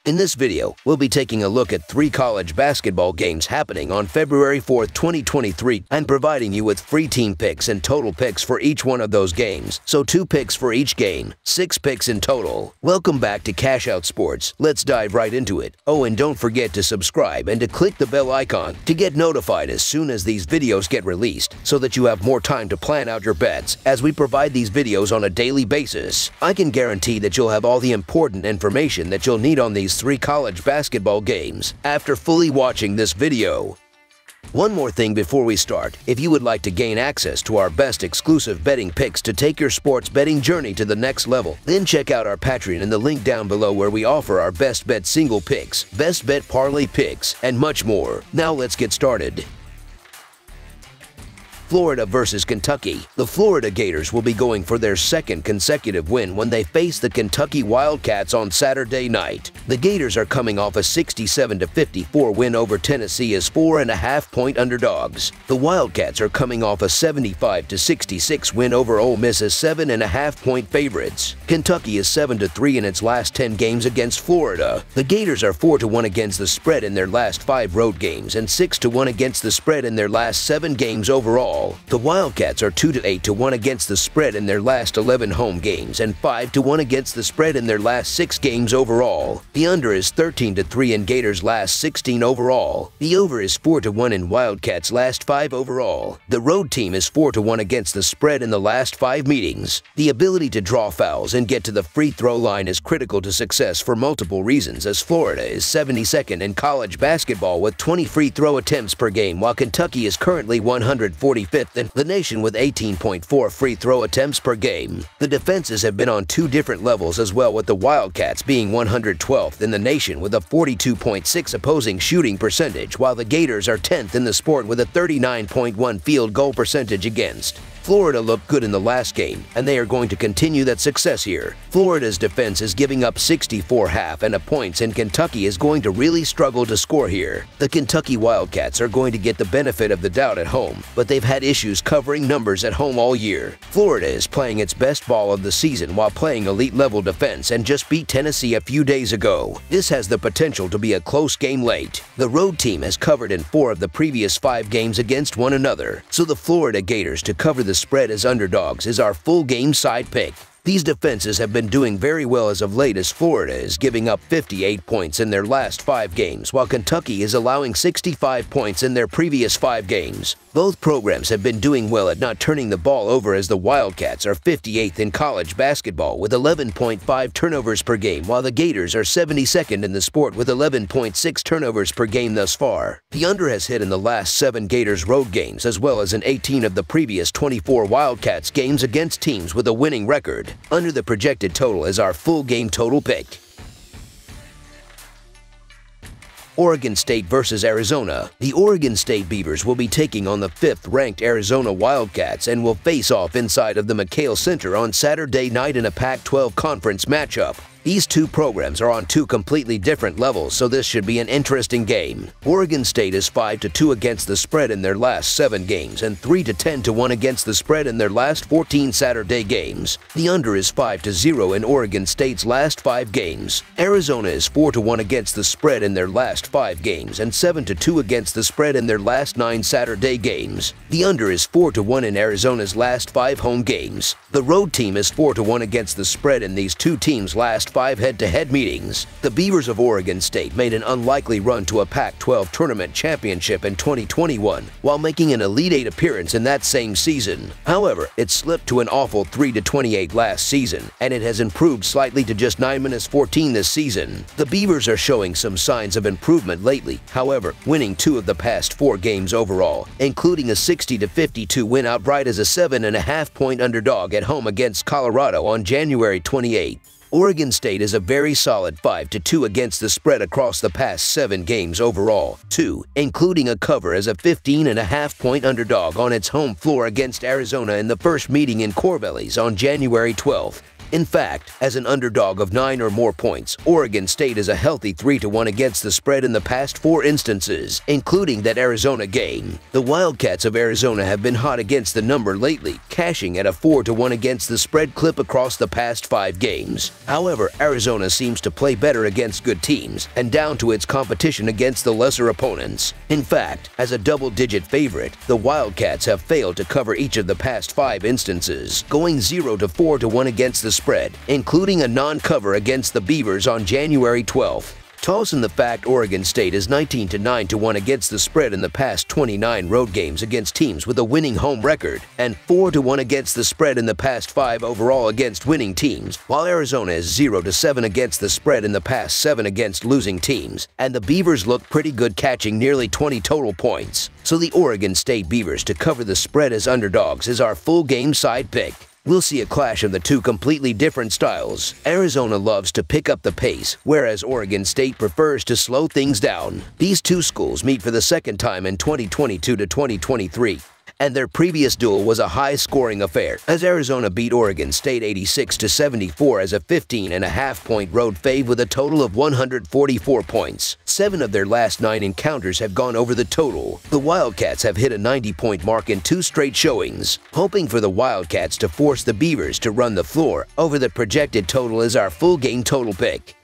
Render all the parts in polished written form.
In this video, we'll be taking a look at 3 college basketball games happening on February 4th, 2023 and providing you with free team picks and total picks for each one of those games. So 2 picks for each game, 6 picks in total. Welcome back to Cash Out Sports. Let's dive right into it. Oh, and don't forget to subscribe and to click the bell icon to get notified as soon as these videos get released so that you have more time to plan out your bets as we provide these videos on a daily basis. I can guarantee that you'll have all the important information that you'll need on these 3 college basketball games after fully watching this video. One more thing before we start, if you would like to gain access to our best exclusive betting picks to take your sports betting journey to the next level, then check out our Patreon in the link down below where we offer our best bet single picks, best bet parlay picks, and much more. Now let's get started. Florida versus Kentucky. The Florida Gators will be going for their 2nd consecutive win when they face the Kentucky Wildcats on Saturday night. The Gators are coming off a 67-54 win over Tennessee as 4.5-point underdogs. The Wildcats are coming off a 75-66 win over Ole Miss as 7.5-point favorites. Kentucky is 7-3 in its last 10 games against Florida. The Gators are 4-1 against the spread in their last 5 road games and 6-1 against the spread in their last 7 games overall. The Wildcats are 2-8-1 against the spread in their last 11 home games and 5-1 against the spread in their last 6 games overall. The under is 13-3 in Gators' last 16 overall. The over is 4-1 in Wildcats' last 5 overall. The road team is 4-1 against the spread in the last 5 meetings. The ability to draw fouls and get to the free throw line is critical to success for multiple reasons, as Florida is 72nd in college basketball with 20 free throw attempts per game, while Kentucky is currently 145th in the nation with 18.4 free throw attempts per game. The defenses have been on 2 different levels as well, with the Wildcats being 112th in the nation with a 42.6 opposing shooting percentage, while the Gators are 10th in the sport with a 39.1 field goal percentage against. Florida looked good in the last game, and they are going to continue that success here. Florida's defense is giving up 64.5 points, and Kentucky is going to really struggle to score here. The Kentucky Wildcats are going to get the benefit of the doubt at home, but they've had issues covering numbers at home all year. Florida is playing its best ball of the season while playing elite-level defense and just beat Tennessee a few days ago. This has the potential to be a close game late. The road team has covered in 4 of the previous 5 games against one another, so the Florida Gators to cover the spread as underdogs is our full game side pick. These defenses have been doing very well as of late, as Florida is giving up 58 points in their last 5 games, while Kentucky is allowing 65 points in their previous 5 games. Both programs have been doing well at not turning the ball over, as the Wildcats are 58th in college basketball with 11.5 turnovers per game, while the Gators are 72nd in the sport with 11.6 turnovers per game thus far. The under has hit in the last 7 Gators road games, as well as in 18 of the previous 24 Wildcats games against teams with a winning record. Under the projected total is our full game total pick. Oregon State versus Arizona. The Oregon State Beavers will be taking on the 5th-ranked Arizona Wildcats and will face off inside of the McKale Center on Saturday night in a Pac-12 conference matchup. These 2 programs are on 2 completely different levels, so this should be an interesting game. Oregon State is 5-2 against the spread in their last 7 games and 3-10-1 against the spread in their last 14 Saturday games. The under is 5-0 in Oregon State's last 5 games. Arizona is 4-1 against the spread in their last 5 games and 7-2 against the spread in their last 9 Saturday games. The under is 4-1 in Arizona's last 5 home games. The road team is 4-1 against the spread in these 2 teams' last 5 head-to-head meetings. The Beavers of Oregon State made an unlikely run to a Pac-12 tournament championship in 2021, while making an Elite 8 appearance in that same season. However, it slipped to an awful 3-28 last season, and it has improved slightly to just 9-14 this season. The Beavers are showing some signs of improvement lately, however, winning 2 of the past 4 games overall, including a 60-52 win outright as a 7.5-point underdog at home against Colorado on January 28. Oregon State is a very solid 5-2 against the spread across the past 7 games overall, 2, including a cover as a 15.5-point underdog on its home floor against Arizona in the first meeting in Corvallis on January 12th. In fact, as an underdog of 9 or more points, Oregon State is a healthy 3-1 against the spread in the past 4 instances, including that Arizona game. The Wildcats of Arizona have been hot against the number lately, cashing at a 4-1 against the spread clip across the past 5 games. However, Arizona seems to play better against good teams and down to its competition against the lesser opponents. In fact, as a double-digit favorite, the Wildcats have failed to cover each of the past 5 instances, going 0-4-1 against the spread, including a non-cover against the Beavers on January 12th. Toss in the fact Oregon State is 19-9-1 against the spread in the past 29 road games against teams with a winning home record, and 4-1 against the spread in the past 5 overall against winning teams, while Arizona is 0-7 against the spread in the past 7 against losing teams, and the Beavers look pretty good catching nearly 20 total points. So the Oregon State Beavers to cover the spread as underdogs is our full game side pick. We'll see a clash of the two completely different styles. Arizona loves to pick up the pace, whereas Oregon State prefers to slow things down. These two schools meet for the second time in 2022 to 2023. And their previous duel was a high-scoring affair, as Arizona beat Oregon State 86-74 as a 15.5-point road fave with a total of 144 points. 7 of their last 9 encounters have gone over the total. The Wildcats have hit a 90-point mark in 2 straight showings. Hoping for the Wildcats to force the Beavers to run the floor over the projected total is our full game total pick.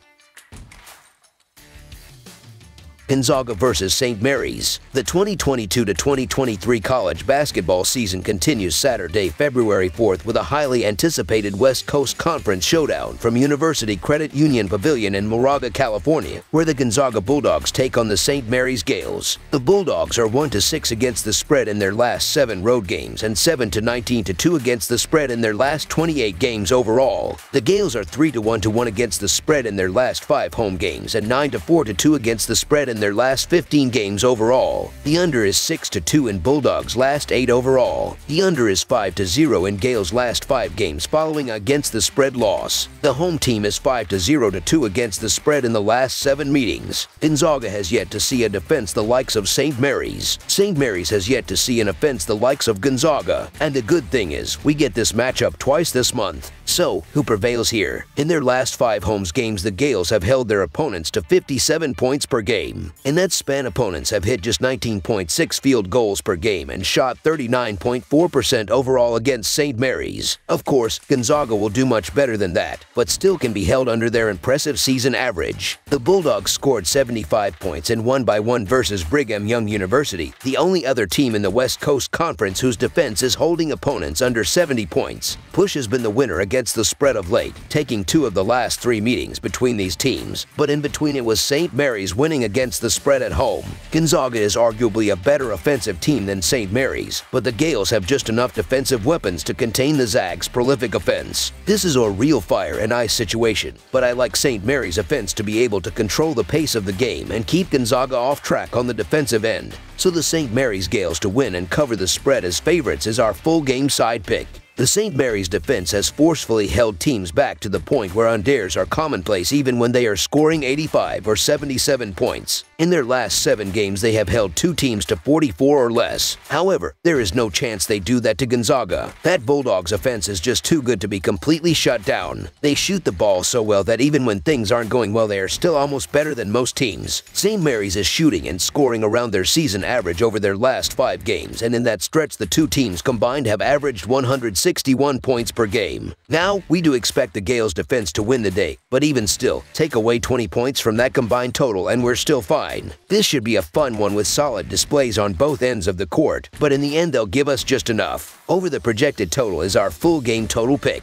Gonzaga vs. St. Mary's. The 2022-2023 college basketball season continues Saturday, February 4th with a highly anticipated West Coast Conference showdown from University Credit Union Pavilion in Moraga, California, where the Gonzaga Bulldogs take on the St. Mary's Gales. The Bulldogs are 1-6 against the spread in their last 7 road games and 7-19-2 against the spread in their last 28 games overall. The Gales are 3-1 against the spread in their last 5 home games and 9-4-2 against the spread in their last 15 games overall. The under is 6-2 in Bulldogs' last 8 overall. The under is 5-0 in Gales' last 5 games following against the spread loss. The home team is 5-0-2 against the spread in the last 7 meetings. Gonzaga has yet to see a defense the likes of St. Mary's. St. Mary's has yet to see an offense the likes of Gonzaga. And the good thing is, we get this matchup twice this month. So, who prevails here? In their last 5 home games, the Gales have held their opponents to 57 points per game. In that span, opponents have hit just 19.6 field goals per game and shot 39.4% overall against St. Mary's. Of course, Gonzaga will do much better than that, but still can be held under their impressive season average. The Bulldogs scored 75 points and won by 1 versus Brigham Young University, the only other team in the West Coast Conference whose defense is holding opponents under 70 points. Push has been the winner against the spread of late, taking 2 of the last 3 meetings between these teams, but in between it was St. Mary's winning against the spread at home. Gonzaga is arguably a better offensive team than St. Mary's, but the Gales have just enough defensive weapons to contain the Zags' prolific offense. This is a real fire and ice situation, but I like St. Mary's offense to be able to control the pace of the game and keep Gonzaga off track on the defensive end. So the St. Mary's Gales to win and cover the spread as favorites is our full game side pick. The St. Mary's defense has forcefully held teams back to the point where unders are commonplace even when they are scoring 85 or 77 points. In their last 7 games, they have held 2 teams to 44 or less. However, there is no chance they do that to Gonzaga. That Bulldogs offense is just too good to be completely shut down. They shoot the ball so well that even when things aren't going well, they are still almost better than most teams. St. Mary's is shooting and scoring around their season average over their last 5 games, and in that stretch, the 2 teams combined have averaged 161 points per game. Now, we do expect the Gales defense to win the day, but even still, take away 20 points from that combined total and we're still fine. This should be a fun one with solid displays on both ends of the court, but in the end they'll give us just enough. Over the projected total is our full game total pick.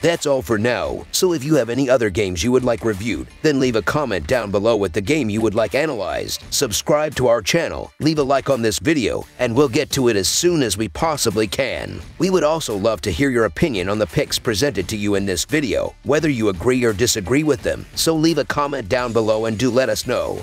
That's all for now, so if you have any other games you would like reviewed, then leave a comment down below with the game you would like analyzed, subscribe to our channel, leave a like on this video, and we'll get to it as soon as we possibly can. We would also love to hear your opinion on the picks presented to you in this video, whether you agree or disagree with them, so leave a comment down below and do let us know.